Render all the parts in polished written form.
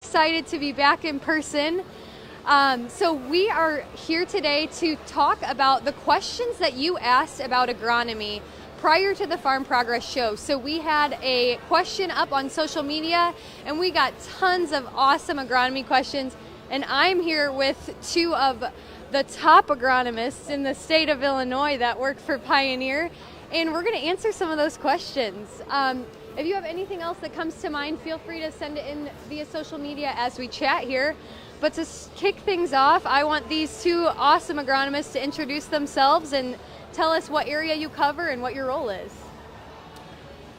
excited to be back in person. So we are here today to talk about the questions that you asked about agronomy prior to the Farm Progress Show. So we had a question up on social media, and we got tons of awesome agronomy questions. And I'm here with two of the top agronomists in the state of Illinois that work for Pioneer, and we're going to answer some of those questions. If you have anything else that comes to mind, feel free to send it in via social media as we chat here. But to kick things off, I want these two awesome agronomists to introduce themselves and tell us what area you cover and what your role is.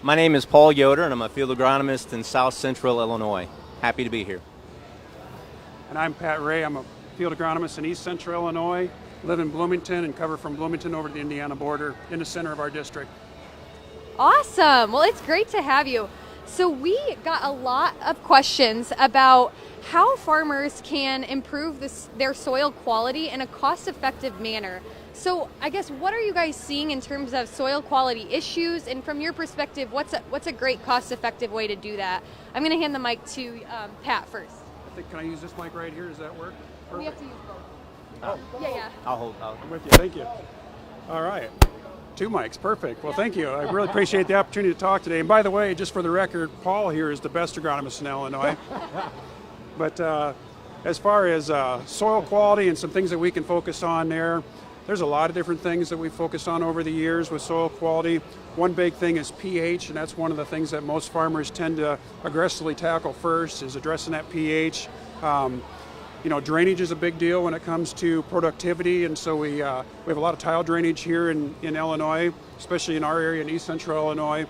My name is Paul Yoder, and I'm a field agronomist in South Central Illinois. Happy to be here. And I'm Pat Ray. I'm a field agronomist in East Central Illinois, live in Bloomington, and cover from Bloomington over to the Indiana border in the center of our district. Awesome. Well, it's great to have you. So we got a lot of questions about how farmers can improve their soil quality in a cost-effective manner. So I guess, what are you guys seeing in terms of soil quality issues? And from your perspective, what's a great cost-effective way to do that? I'm going to hand the mic to Pat first. Can I use this mic right here? Does that work? Perfect. We have to use both. Yeah. I'm with you. Thank you. All right. Two mics. Perfect. Well, thank you. I really appreciate the opportunity to talk today. And by the way, just for the record, Paul here is the best agronomist in Illinois. But as far as soil quality and some things that we can focus on there's a lot of different things that we've focused on over the years with soil quality. One big thing is pH, and that's one of the things that most farmers tend to aggressively tackle first, is addressing that pH. Drainage is a big deal when it comes to productivity, and so we have a lot of tile drainage here in Illinois, especially in our area in East Central Illinois.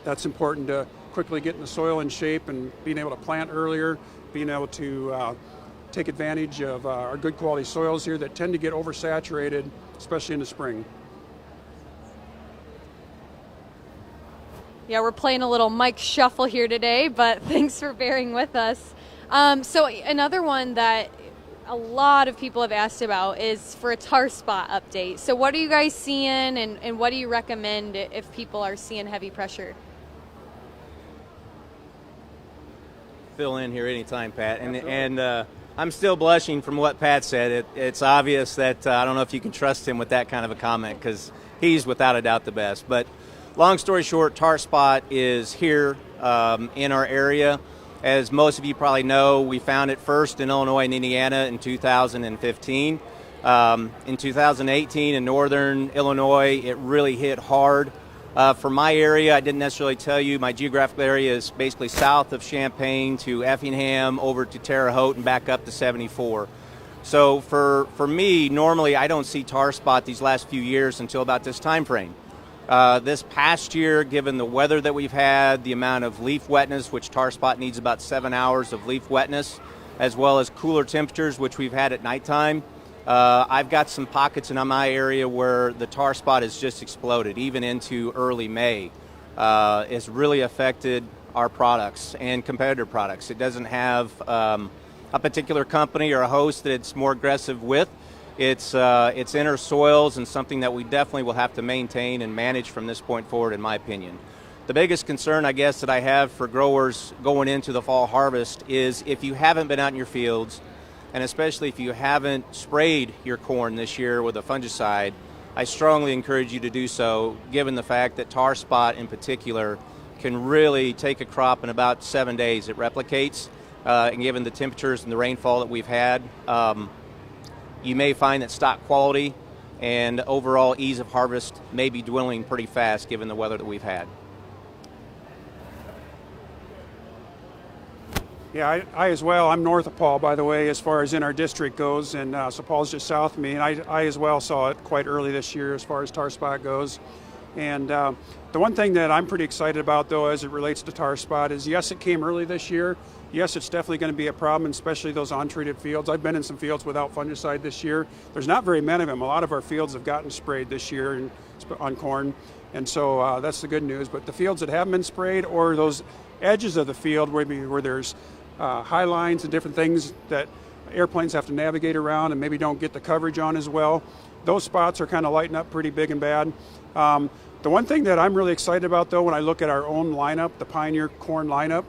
That's important to quickly getting the soil in shape and being able to plant earlier, being able to take advantage of our good quality soils here that tend to get oversaturated, especially in the spring. Yeah, we're playing a little mic shuffle here today, but thanks for bearing with us. So another one that a lot of people have asked about is for a tar spot update. So what are you guys seeing, and what do you recommend if people are seeing heavy pressure? Fill in here anytime, Pat. And I'm still blushing from what Pat said. It's obvious that I don't know if you can trust him with that kind of a comment, because he's without a doubt the best. But long story short, tar spot is here in our area. As most of you probably know, we found it first in Illinois and Indiana in 2015. In 2018 in northern Illinois, it really hit hard. For my area, I didn't necessarily tell you, my geographical area is basically south of Champaign to Effingham, over to Terre Haute, and back up to 74. So for me, normally I don't see tar spot these last few years until about this time frame. This past year, given the weather that we've had, the amount of leaf wetness, which tar spot needs about 7 hours of leaf wetness, as well as cooler temperatures, which we've had at nighttime, I've got some pockets in my area where the tar spot has just exploded, even into early May. It's really affected our products and competitor products. It doesn't have a particular company or a host that it's more aggressive with. It's inner soils, and something that we definitely will have to maintain and manage from this point forward, in my opinion. The biggest concern, I guess, that I have for growers going into the fall harvest is if you haven't been out in your fields, and especially if you haven't sprayed your corn this year with a fungicide, I strongly encourage you to do so, given the fact that tar spot in particular can really take a crop in about 7 days. It replicates, and given the temperatures and the rainfall that we've had, you may find that stock quality and overall ease of harvest may be dwindling pretty fast given the weather that we've had. Yeah, I as well. I'm north of Paul, by the way, as far as in our district goes, and so Paul's just south of me. And I as well saw it quite early this year as far as tar spot goes. And the one thing that I'm pretty excited about, though, as it relates to tar spot is, yes, it came early this year. Yes, it's definitely going to be a problem, especially those untreated fields. I've been in some fields without fungicide this year. There's not very many of them. A lot of our fields have gotten sprayed this year on corn, and so that's the good news. But the fields that haven't been sprayed, or those edges of the field where there's high lines and different things that airplanes have to navigate around and maybe don't get the coverage on as well, those spots are kind of lighting up pretty big and bad. The one thing that I'm really excited about, though, when I look at our own lineup, the Pioneer corn lineup,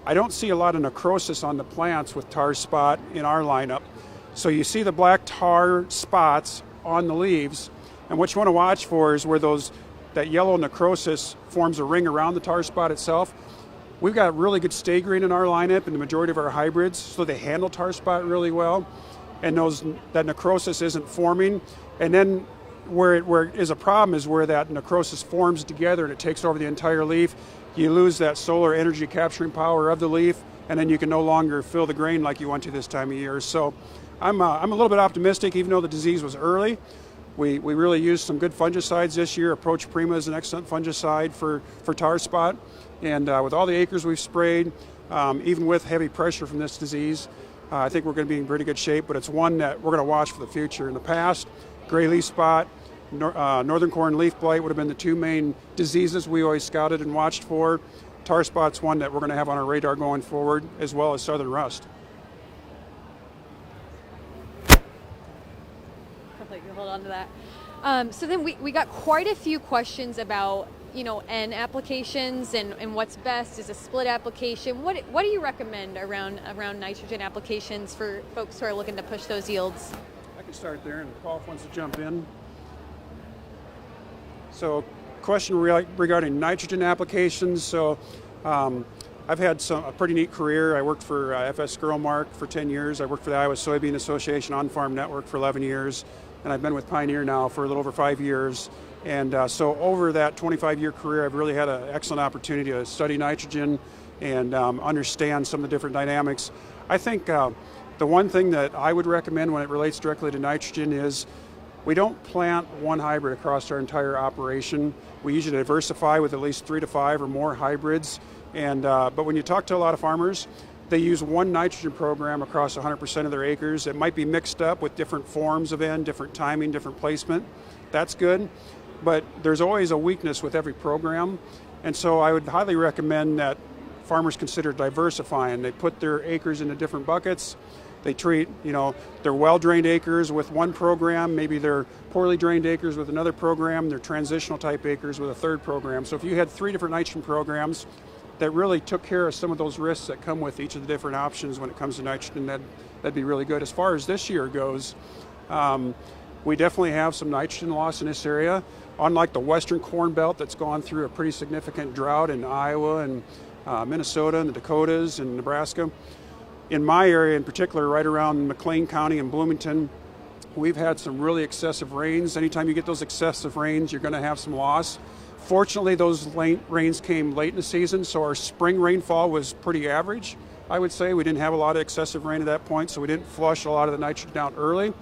I don't see a lot of necrosis on the plants with tar spot in our lineup. So you see the black tar spots on the leaves, and what you want to watch for is where that yellow necrosis forms a ring around the tar spot itself. We've got really good stay green in our lineup and the majority of our hybrids, so they handle tar spot really well, and that necrosis isn't forming. And then where it is a problem is where that necrosis forms together and it takes over the entire leaf. You lose that solar energy capturing power of the leaf, and then you can no longer fill the grain like you want to this time of year. So I'm a little bit optimistic, even though the disease was early. We really used some good fungicides this year. Approach Prima is an excellent fungicide for tar spot. And with all the acres we've sprayed, even with heavy pressure from this disease, I think we're going to be in pretty good shape, but it's one that we're going to watch for the future. In the past, gray leaf spot, northern corn leaf blight would have been the two main diseases we always scouted and watched for. Tar spot's one that we're going to have on our radar going forward, as well as southern rust. Hold on to that. So then we got quite a few questions about, N applications and what's best. Is a split application. What do you recommend around nitrogen applications for folks who are looking to push those yields? I can start there, and Paul wants to jump in. So, question regarding nitrogen applications. So, I've had a pretty neat career. I worked for FS Mark for 10 years. I worked for the Iowa Soybean Association on-farm network for 11 years. And I've been with Pioneer now for a little over 5 years. And so over that 25-year career, I've really had an excellent opportunity to study nitrogen and understand some of the different dynamics. I think the one thing that I would recommend when it relates directly to nitrogen is we don't plant one hybrid across our entire operation. We usually diversify with at least 3 to 5 or more hybrids. And but when you talk to a lot of farmers, they use one nitrogen program across 100% of their acres. It might be mixed up with different forms of N, different timing, different placement. That's good, but there's always a weakness with every program. And so I would highly recommend that farmers consider diversifying. They put their acres into different buckets. They treat, their well-drained acres with one program, maybe their poorly drained acres with another program, their transitional type acres with a third program. So if you had 3 different nitrogen programs that really took care of some of those risks that come with each of the different options when it comes to nitrogen, that'd be really good. As far as this year goes, we definitely have some nitrogen loss in this area. Unlike the western corn belt that's gone through a pretty significant drought in Iowa and Minnesota and the Dakotas and Nebraska, in my area in particular, right around McLean County and Bloomington, we've had some really excessive rains. Anytime you get those excessive rains, you're going to have some loss. Fortunately, those rains came late in the season, so our spring rainfall was pretty average, I would say. We didn't have a lot of excessive rain at that point, so we didn't flush a lot of the nitrogen out early.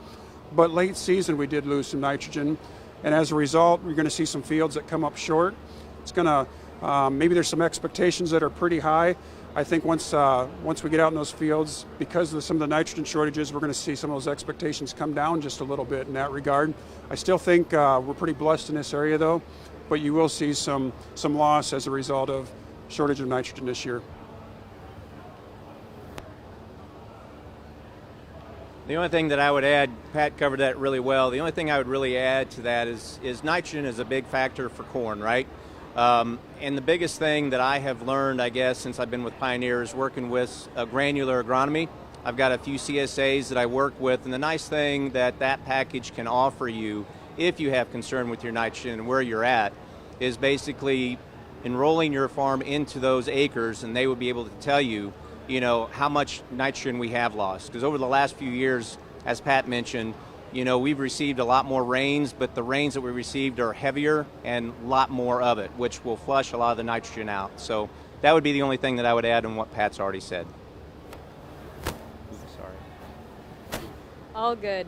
But late season, we did lose some nitrogen, and as a result, we're going to see some fields that come up short. It's going to, maybe there's some expectations that are pretty high. I think once we get out in those fields, because of some of the nitrogen shortages, we're going to see some of those expectations come down just a little bit in that regard. I still think we're pretty blessed in this area, though, but you will see some loss as a result of shortage of nitrogen this year. The only thing that I would add, Pat covered that really well. The only thing I would really add to that is nitrogen is a big factor for corn, right? And the biggest thing that I have learned, I guess, since I've been with Pioneer is working with granular agronomy. I've got a few CSAs that I work with, and the nice thing that package can offer you, if you have concern with your nitrogen and where you're at, is basically enrolling your farm into those acres, and they would be able to tell you, how much nitrogen we have lost. Because over the last few years, as Pat mentioned, we've received a lot more rains, but the rains that we received are heavier and a lot more of it, which will flush a lot of the nitrogen out. So that would be the only thing that I would add on what Pat's already said. Sorry. All good.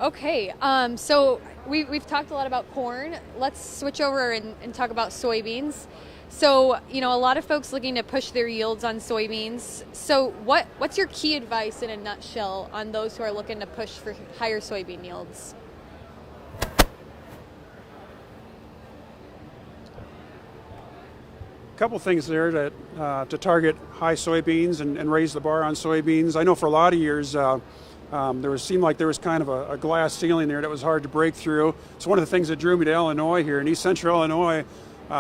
Okay, so we've talked a lot about corn. Let's switch over and talk about soybeans. So, a lot of folks looking to push their yields on soybeans. So what's your key advice in a nutshell on those who are looking to push for higher soybean yields? A couple things there to target high soybeans and raise the bar on soybeans. I know for a lot of years, seemed like there was kind of a glass ceiling there that was hard to break through. It's one of the things that drew me to Illinois here. In East Central Illinois,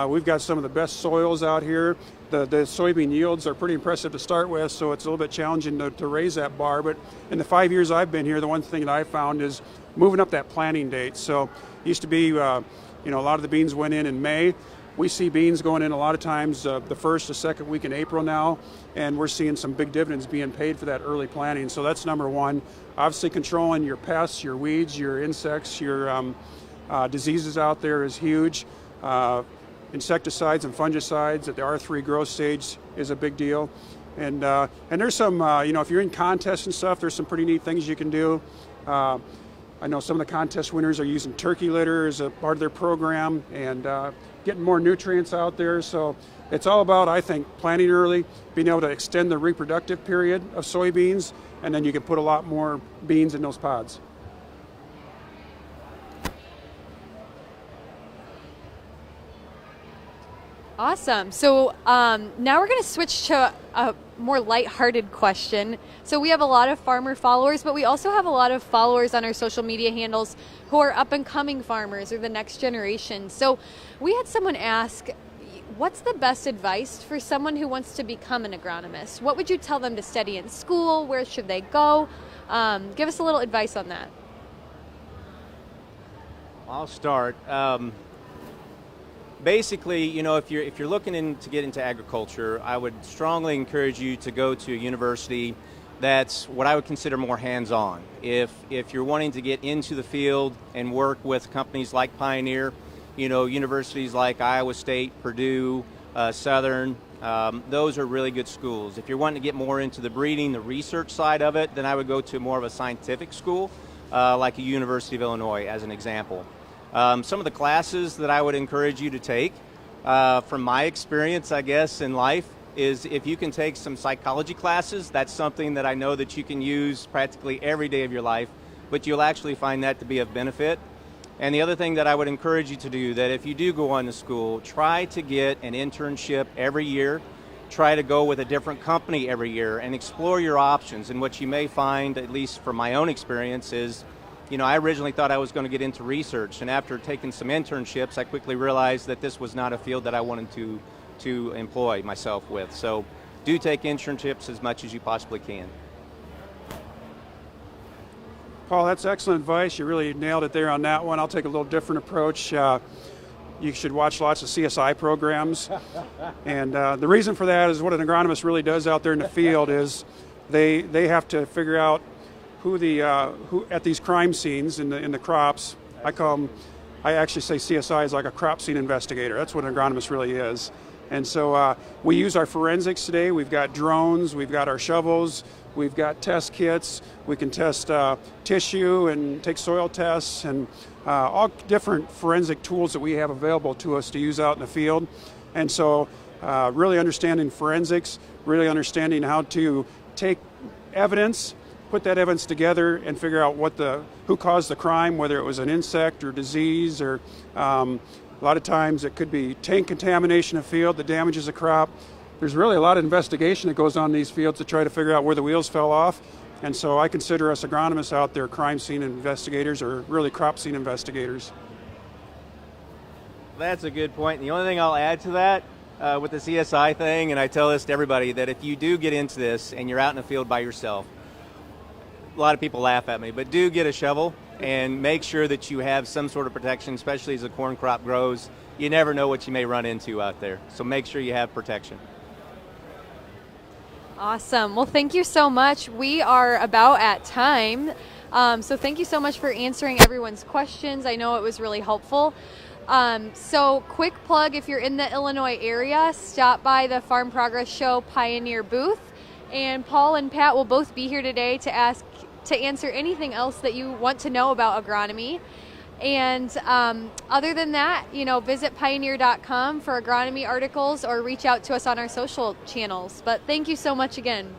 We've got some of the best soils out here. The soybean yields are pretty impressive to start with, so it's a little bit challenging to raise that bar. But in the 5 years I've been here, the one thing that I found is moving up that planting date. So it used to be, a lot of the beans went in May. We see beans going in a lot of times the first or second week in April now, and we're seeing some big dividends being paid for that early planting. So that's number one. Obviously controlling your pests, your weeds, your insects, your diseases out there is huge. Insecticides and fungicides at the R3 growth stage is a big deal. And there's some, if you're in contests and stuff, there's some pretty neat things you can do. I know some of the contest winners are using turkey litter as a part of their program and getting more nutrients out there. So it's all about, I think, planting early, being able to extend the reproductive period of soybeans, and then you can put a lot more beans in those pods. Awesome. So now we're going to switch to a more lighthearted question. So we have a lot of farmer followers, but we also have a lot of followers on our social media handles who are up and coming farmers or the next generation. So we had someone ask, what's the best advice for someone who wants to become an agronomist? What would you tell them to study in school? Where should they go? Give us a little advice on that. I'll start. Basically, if you're looking to get into agriculture, I would strongly encourage you to go to a university that's what I would consider more hands-on. If you're wanting to get into the field and work with companies like Pioneer, universities like Iowa State, Purdue, Southern, those are really good schools. If you're wanting to get more into the breeding, the research side of it, then I would go to more of a scientific school, like a University of Illinois as an example. Some of the classes that I would encourage you to take, from my experience, I guess, in life, is if you can take some psychology classes. That's something that I know that you can use practically every day of your life, but you'll actually find that to be of benefit. And the other thing that I would encourage you to do, that if you do go on to school, try to get an internship every year. Try to go with a different company every year and explore your options. And what you may find, at least from my own experience, is I originally thought I was going to get into research, and after taking some internships, I quickly realized that this was not a field that I wanted to employ myself with. So do take internships as much as you possibly can. Paul, that's excellent advice. You really nailed it there on that one. I'll take a little different approach. You should watch lots of CSI programs. And the reason for that is what an agronomist really does out there in the field is they have to figure out who at these crime scenes in the crops. I actually say CSI is like a crop scene investigator. That's what an agronomist really is. And so we use our forensics today. We've got drones, we've got our shovels, we've got test kits. We can test tissue and take soil tests and all different forensic tools that we have available to us to use out in the field. And so really understanding forensics, really understanding how to take evidence, put that evidence together and figure out who caused the crime, whether it was an insect or disease, or a lot of times it could be tank contamination of field that damages a crop. There's really a lot of investigation that goes on in these fields to try to figure out where the wheels fell off. And so I consider us agronomists out there crime scene investigators, or really crop scene investigators. That's a good point. And the only thing I'll add to that with the CSI thing, and I tell this to everybody, that if you do get into this and you're out in the field by yourself, a lot of people laugh at me, but do get a shovel and make sure that you have some sort of protection, especially as the corn crop grows. You never know what you may run into out there, so make sure you have protection. Awesome. Well, thank you so much. We are about at time, so thank you so much for answering everyone's questions. I know it was really helpful. So quick plug, if you're in the Illinois area, stop by the Farm Progress Show Pioneer booth, and Paul and Pat will both be here today to answer anything else that you want to know about agronomy. And other than that, visit pioneer.com for agronomy articles or reach out to us on our social channels. But thank you so much again.